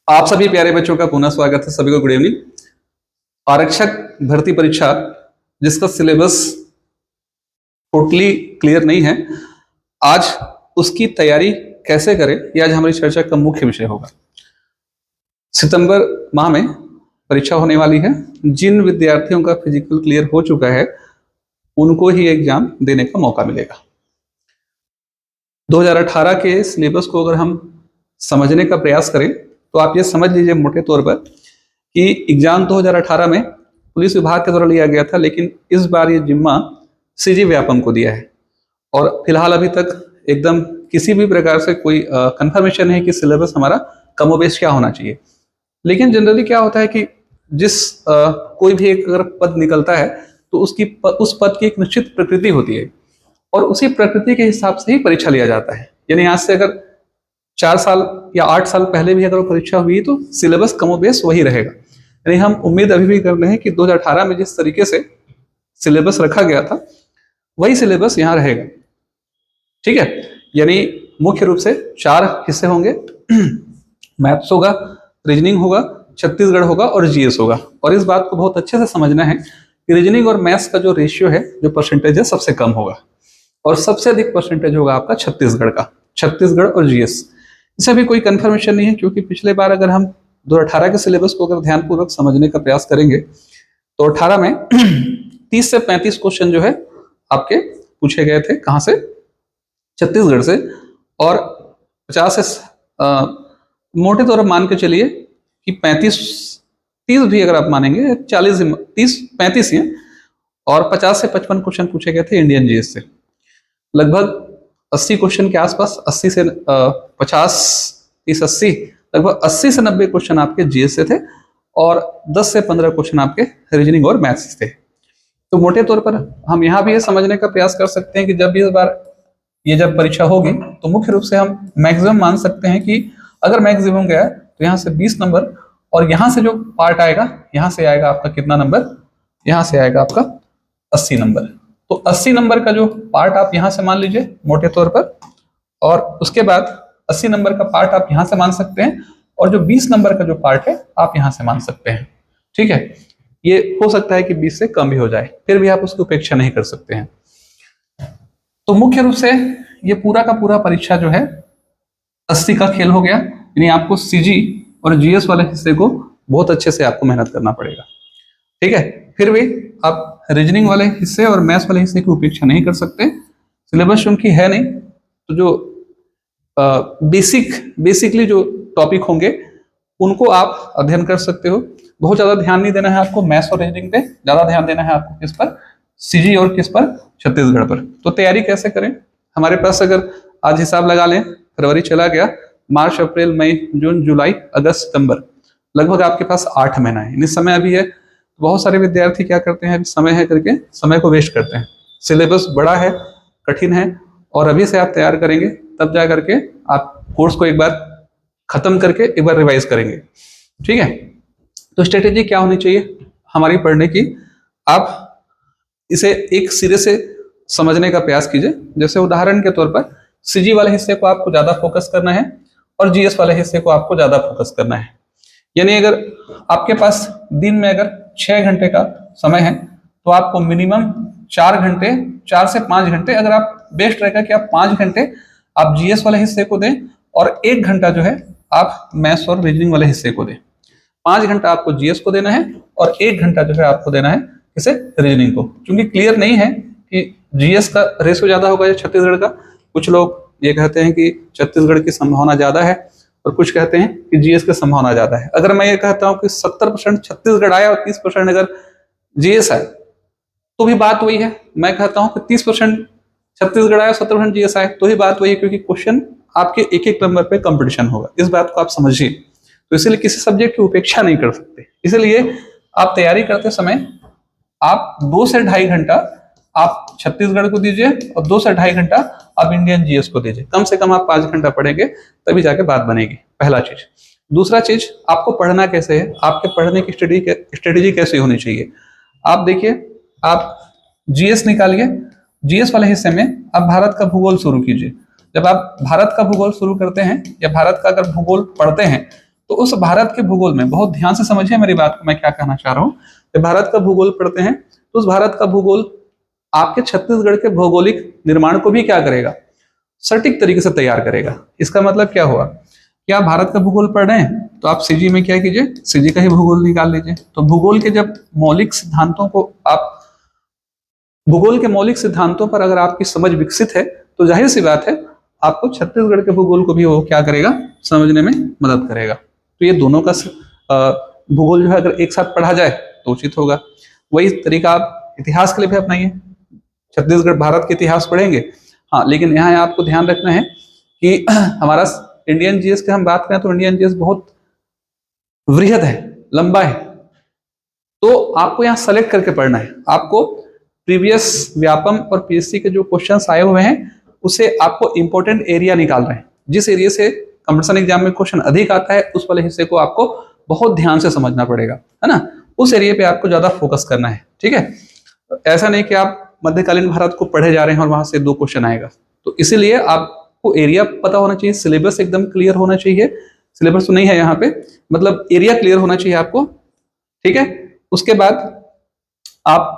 आप सभी प्यारे बच्चों का पुनः स्वागत है। सभी को गुड इवनिंग। आरक्षक भर्ती परीक्षा जिसका सिलेबस टोटली क्लियर नहीं है, आज उसकी तैयारी कैसे करें, यह आज हमारी चर्चा का मुख्य विषय होगा। सितंबर माह में परीक्षा होने वाली है। जिन विद्यार्थियों का फिजिकल क्लियर हो चुका है उनको ही एग्जाम देने का मौका मिलेगा। 2018 के सिलेबस को अगर हम समझने का प्रयास करें तो आप ये समझ लीजिए मोटे तौर पर कि एग्जाम 2018 में पुलिस विभाग के द्वारा लिया गया था, लेकिन इस बार ये जिम्मा सीजी व्यापम को दिया है और फिलहाल अभी तक एकदम किसी भी प्रकार से कोई कंफर्मेशन नहीं कि सिलेबस हमारा कमोबेश क्या होना चाहिए। लेकिन जनरली क्या होता है कि जिस कोई भी एक अगर पद निकलता है तो उस पद की एक निश्चित प्रकृति होती है और उसी प्रकृति के हिसाब से ही परीक्षा लिया जाता है। यानी आज से अगर 4 साल या 8 साल पहले भी अगर वो परीक्षा हुई तो सिलेबस कमोबेश वही रहेगा। यानी हम उम्मीद अभी भी कर रहे हैं कि 2018 में जिस तरीके से सिलेबस रखा गया था वही सिलेबस यहाँ रहेगा। ठीक है, यानी मुख्य रूप से 4 हिस्से होंगे। मैथ्स होगा, रीजनिंग होगा, छत्तीसगढ़ होगा और जीएस होगा। और इस बात को बहुत अच्छे से समझना है कि रीजनिंग और मैथ्स का जो रेशियो है, जो परसेंटेज है, सबसे कम होगा और सबसे अधिक परसेंटेज होगा आपका छत्तीसगढ़ का। छत्तीसगढ़ और जीएस, इसे भी कोई कंफर्मेशन नहीं है, क्योंकि पिछले बार अगर हम 2018 के सिलेबस को अगर ध्यानपूर्वक समझने का प्रयास करेंगे तो 18 में 30 से 35 क्वेश्चन जो है आपके पूछे गए थे। कहाँ से? छत्तीसगढ़ से। और 50 से मोटे तौर पर मान के चलिए कि 30 भी अगर आप मानेंगे, 35 ही हैं। और 50 से 55 क्वेश्चन पूछे गए थे इंडियन जीएस से। लगभग 80 क्वेश्चन के आसपास, 80 से 50, 30, 80, लगभग 80 से 90 क्वेश्चन आपके जीएस से थे और 10 से 15 क्वेश्चन आपके रीजनिंग और मैथ्स थे। तो मोटे तौर पर हम यहाँ भी ये समझने का प्रयास कर सकते हैं कि जब परीक्षा होगी तो मुख्य रूप से हम मैक्सिमम मान सकते हैं कि अगर मैक्सिमम गया तो यहाँ से 20 नंबर और यहाँ से जो पार्ट आएगा, यहाँ से आएगा आपका कितना नंबर? यहाँ से आएगा आपका 80 नंबर। तो 80 नंबर का जो पार्ट आप यहाँ से मान लीजिए मोटे तौर पर, और उसके बाद 80 नंबर का पार्ट आप यहाँ से मान सकते हैं और जो 20 नंबर का जो पार्ट है आप यहाँ से मान सकते हैं। ठीक है, ये हो सकता है कि 20 से कम भी हो जाए, फिर भी आप उसकी उपेक्षा नहीं कर सकते हैं। तो मुख्य रूप से ये पूरा का पूरा परीक्षा जो है 80 का खेल हो गया। यानी आपको सीजी और जीएस वाले हिस्से को बहुत अच्छे से आपको मेहनत करना पड़ेगा। ठीक है, फिर भी आप रीजनिंग वाले हिस्से और मैथ्स वाले हिस्से की उपेक्षा नहीं कर सकते। सिलेबस चूंकि है नहीं, तो जो बेसिकली जो टॉपिक होंगे उनको आप अध्ययन कर सकते हो। बहुत ज्यादा ध्यान नहीं देना है आपको मैथ्स और रीजनिंग पे, ज्यादा ध्यान देना है आपको किस पर? सीजी और किस पर? छत्तीसगढ़ पर। तो तैयारी कैसे करें? हमारे पास अगर आज हिसाब लगा लें, फरवरी चला गया, मार्च, अप्रैल, मई, जून, जुलाई, अगस्त, सितंबर, लगभग आपके पास 8 महीना है। यानी समय अभी है। बहुत सारे विद्यार्थी क्या करते हैं, अभी समय है करके समय को वेस्ट करते हैं। सिलेबस बड़ा है, कठिन है, और अभी से आप तैयार करेंगे तब जा करके आप कोर्स को एक बार खत्म करके एक बार रिवाइज करेंगे। ठीक है, तो स्ट्रेटेजी क्या होनी चाहिए हमारी पढ़ने की? आप इसे एक सिरे से समझने का प्रयास कीजिए। जैसे उदाहरण के तौर पर सीजी वाले हिस्से को आपको ज्यादा फोकस करना है और जीएस वाले हिस्से को आपको ज्यादा फोकस करना है। यानी अगर आपके पास दिन में अगर 6 घंटे का समय है तो आपको मिनिमम 4 से 5 घंटे, अगर आप बेस्ट रहेगा कि आप 5 घंटे आप जीएस वाले हिस्से को दें और 1 घंटा जो है आप मैथ्स और रीजनिंग वाले हिस्से को दें। 5 घंटा आपको जीएस को देना है और 1 घंटा जो है आपको देना है इसे रीजनिंग को। क्योंकि क्लियर नहीं है कि जीएस का रेशियो ज्यादा होगा या छत्तीसगढ़ का। कुछ लोग ये कहते हैं कि छत्तीसगढ़ की संभावना ज्यादा है और कुछ कहते हैं कि जीएस की संभावना ज्यादा है। अगर मैं ये कहता हूं कि 70% छत्तीसगढ़ आया और 30% अगर जीएस आए तो भी बात वही है। मैं कहता हूं कि 30% छत्तीसगढ़ आया, 70% जीएस आए, तो ही बात वही है, क्योंकि क्वेश्चन आपके एक नंबर पे कंपटीशन होगा। इस बात को आप समझिए। तो इसलिए किसी सब्जेक्ट की उपेक्षा नहीं कर सकते। इसलिए आप तैयारी करते समय आप 2 से 2.5 घंटा आप छत्तीसगढ़ को दीजिए और 2 से 2.5 घंटा आप इंडियन जीएस को दीजिए। कम से कम आप 5 घंटा पढ़ेंगे तभी जाके बात बनेगी। पहला चीज। दूसरा चीज, आपको पढ़ना कैसे है, आपके पढ़ने की स्ट्रेटेजी कैसे होनी चाहिए। आप देखिए, आप जीएस निकालिए, जीएस वाले हिस्से में आप भारत का भूगोल शुरू कीजिए। जब आप भारत का भूगोल शुरू करते हैं या भारत का अगर भूगोल पढ़ते हैं तो तो उस भारत के भूगोल में बहुत ध्यान से समझिए मेरी बात को, मैं क्या कहना चाह रहा हूँ। जब भारत का भूगोल पढ़ते हैं तो उस भारत का भूगोल आपके छत्तीसगढ़ के भौगोलिक निर्माण को भी क्या करेगा, सटीक तरीके से तैयार करेगा। इसका मतलब क्या हुआ कि आप भारत का भूगोल पढ़ रहे हैं तो आप सीजी में क्या कीजिए, सीजी का ही भूगोल निकाल लीजिए। तो भूगोल के जब मौलिक सिद्धांतों को आप, भूगोल के मौलिक सिद्धांतों पर अगर आपकी समझ विकसित है तो जाहिर सी बात है आपको छत्तीसगढ़ के भूगोल को भी वो क्या करेगा, समझने में मदद करेगा। तो ये दोनों का भूगोल जो है अगर एक साथ पढ़ा जाए तो उचित होगा। वही तरीका आप इतिहास के लिए भी अपनाइए। छत्तीसगढ़ भारत के इतिहास पढ़ेंगे, हाँ, लेकिन यहाँ आपको ध्यान रखना है कि हमारा इंडियन जीएस की हम बात करें तो इंडियन जीएस बहुत वृहद है, लंबा है। तो आपको यहाँ सेलेक्ट करके पढ़ना है। आपको प्रीवियस व्यापम और पीएससी के जो क्वेश्चंस आए हुए हैं उसे आपको इंपॉर्टेंट एरिया निकालना है। जिस एरिया से कंपटीशन एग्जाम में क्वेश्चन अधिक आता है उस वाले हिस्से को आपको बहुत ध्यान से समझना पड़ेगा, है ना। उस एरिया पे आपको ज्यादा फोकस करना है, ठीक है। ऐसा नहीं कि आप मध्यकालीन भारत को पढ़े जा रहे हैं और वहां से 2 क्वेश्चन आएगा। तो इसीलिए आपको एरिया पता होना चाहिए, सिलेबस एकदम क्लियर होना चाहिए। सिलेबस तो नहीं है यहाँ पे, मतलब एरिया क्लियर होना चाहिए आपको, ठीक है। उसके बाद आप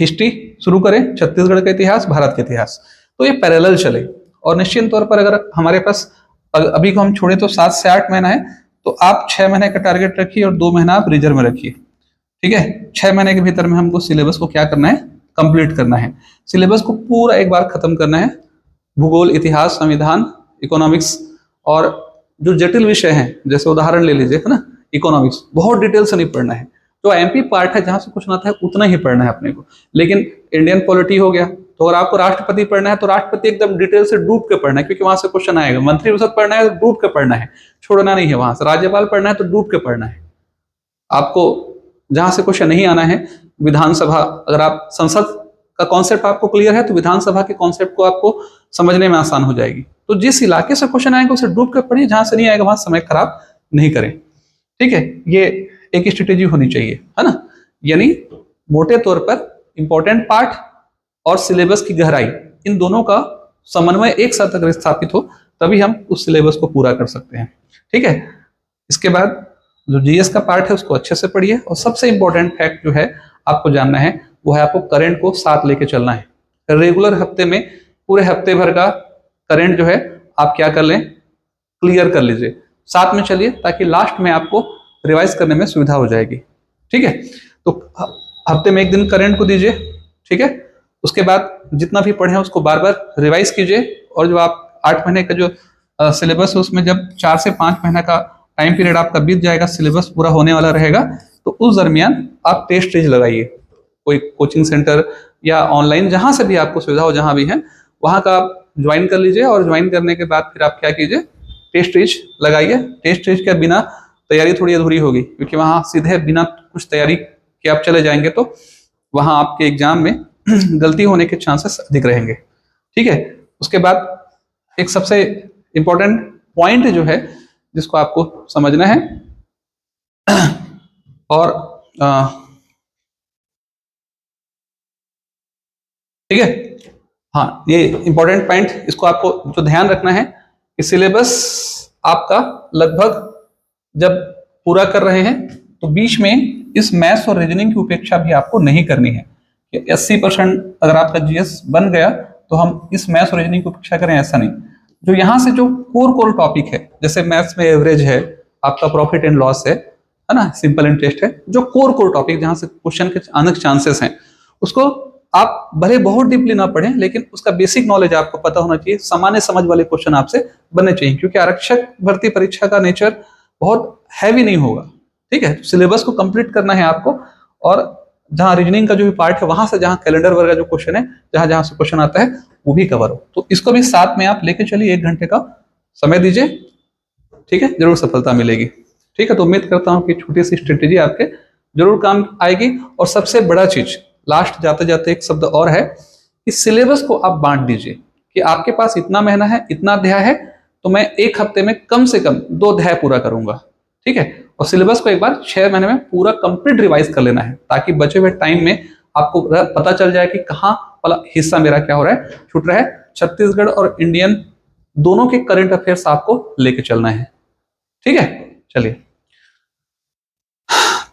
हिस्ट्री शुरू करें, छत्तीसगढ़ का इतिहास, भारत का इतिहास, तो ये पैरेलल चले। और निश्चित तौर पर अगर हमारे पास अभी को हम छोड़े तो 7 से 8 महीना है, तो आप 6 महीने का टारगेट रखिए और 2 महीना आप रिजर्व में रखिए, ठीक है। 6 महीने के भीतर में हमको सिलेबस को क्या करना है, कंप्लीट करना है। सिलेबस को पूरा एक बार खत्म करना है। भूगोल, इतिहास, संविधान, इकोनॉमिक्स और जो जटिल विषय हैं, जैसे उदाहरण ले लीजिए, है ना, इकोनॉमिक्स, बहुत डिटेल से नहीं पढ़ना है। जो एमपी पार्ट है जहां से क्वेश्चन आता है उतना ही पढ़ना है अपने को। लेकिन इंडियन पॉलिटी हो गया, तो अगर आपको राष्ट्रपति पढ़ना है तो राष्ट्रपति एकदम डिटेल से डूब के पढ़ना है, क्योंकि वहां से क्वेश्चन आएगा। मंत्रिपरिषद पढ़ना है तो डूब के पढ़ना है, छोड़ना नहीं है। वहां से राज्यपाल पढ़ना है तो डूब के पढ़ना है। आपको जहां से क्वेश्चन नहीं आना है, विधानसभा, अगर आप संसद का कॉन्सेप्ट आपको क्लियर है तो विधानसभा के कॉन्सेप्ट को आपको समझने में आसान हो जाएगी। तो जिस इलाके से क्वेश्चन आएगा उसे डूब कर पढ़िए, जहां से नहीं आएगा वहां समय खराब नहीं करें, ठीक है। ये एक स्ट्रेटेजी होनी चाहिए, है ना। यानी मोटे तौर पर इंपॉर्टेंट पार्ट और सिलेबस की गहराई, इन दोनों का समन्वय एक साथ अगर स्थापित हो तभी हम उस सिलेबस को पूरा कर सकते हैं, ठीक है। इसके बाद जो जीएस का पार्ट है उसको अच्छे से पढ़िए। और सबसे इंपॉर्टेंट फैक्ट जो है आपको जानना है वो है आपको करंट को साथ लेके चलना है। रेगुलर हफ्ते में पूरे हफ्ते भर का करंट जो है आप क्या कर लें, क्लियर कर लीजिए, साथ में चलिए, ताकि लास्ट में आपको रिवाइज करने में सुविधा हो जाएगी, ठीक है। तो हफ्ते में 1 दिन करंट को दीजिए, ठीक है। उसके बाद जितना भी पढ़े उसको बार बार रिवाइज कीजिए। और जो आप 8 महीने का जो सिलेबस है उसमें जब 4 से 5 महीने का टाइम पीरियड आपका बीत जाएगा, सिलेबस पूरा होने वाला रहेगा, तो उस दरमियान आप टेस्ट सीरीज लगाइए। कोई कोचिंग सेंटर या ऑनलाइन जहां से भी आपको सुविधा हो, जहां भी है वहां का आप ज्वाइन कर लीजिए। और ज्वाइन करने के बाद फिर आप क्या कीजिए, टेस्ट सीरीज लगाइए। टेस्ट सीरीज के बिना तैयारी थोड़ी अधूरी होगी, क्योंकि वहां सीधे बिना कुछ तैयारी के आप चले जाएंगे तो वहां आपके एग्जाम में गलती होने के चांसेस अधिक रहेंगे, ठीक है। उसके बाद एक सबसे इंपॉर्टेंट पॉइंट जो है जिसको आपको समझना है, और ठीक है, हाँ, ये इंपॉर्टेंट पॉइंट, इसको आपको जो ध्यान रखना है कि सिलेबस आपका लगभग जब पूरा कर रहे हैं तो बीच में इस मैथ्स और रीजनिंग की उपेक्षा भी आपको नहीं करनी है। 80% अगर आपका जीएस बन गया तो हम इस मैथ्स और रीजनिंग की उपेक्षा करें, ऐसा नहीं। जो यहाँ से जो कोर टॉपिक है, जैसे मैथ्स में एवरेज है, आपका प्रॉफिट एंड लॉस है ना, सिंपल इंटरेस्ट है, जो कोर टॉपिक जहां से क्वेश्चन के आने के चांसेस हैं, उसको आप भले बहुत डीपली ना पढ़ें, लेकिन उसका बेसिक नॉलेज आपको पता होना चाहिए। सामान्य समझ वाले क्वेश्चन आपसे बनने चाहिए, क्योंकि आरक्षक भर्ती परीक्षा का नेचर बहुत हैवी नहीं होगा, ठीक है। सिलेबस को कंप्लीट करना है आपको, और जहां रीजनिंग का जो भी पार्ट है वहां से जहां कैलेंडर वर्ग का जो क्वेश्चन है, जहां जहां से क्वेश्चन आता है वो भी कवर हो। तो इसको भी साथ में आप लेके चलिए, 1 घंटे का समय दीजिए, ठीक है, जरूर सफलता मिलेगी, ठीक है। तो उम्मीद करता हूं कि छोटी सी स्ट्रेटेजी आपके जरूर काम आएगी। और सबसे बड़ा चीज, लास्ट जाते जाते एक शब्द और है कि सिलेबस को आप बांट दीजिए कि आपके पास इतना महीना है, इतना अध्याय है, तो मैं 1 हफ्ते में कम से कम 2 अध्याय पूरा करूंगा, ठीक है। और सिलेबस को एक बार 6 महीने में पूरा कंप्लीट रिवाइज कर लेना है, ताकि बचे हुए टाइम में आपको पता चल जाए कि कहाँ वाला हिस्सा मेरा क्या हो रहा है, छूट रहा है। छत्तीसगढ़ और इंडियन दोनों के करंट अफेयर्स आपको लेके चलना है, ठीक है। चलिए।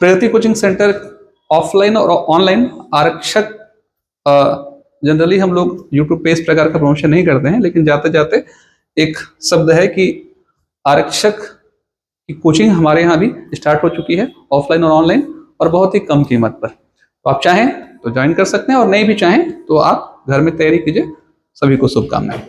प्रगति कोचिंग सेंटर ऑफलाइन और ऑनलाइन आरक्षक, जनरली हम लोग यूट्यूब पे इस प्रकार का प्रमोशन नहीं करते हैं, लेकिन जाते जाते एक शब्द है कि आरक्षक की कोचिंग हमारे यहाँ भी स्टार्ट हो चुकी है, ऑफलाइन और ऑनलाइन, और बहुत ही कम कीमत पर। तो आप चाहें तो ज्वाइन कर सकते हैं, और नहीं भी चाहें तो आप घर में तैयारी कीजिए। सभी को शुभकामनाएं।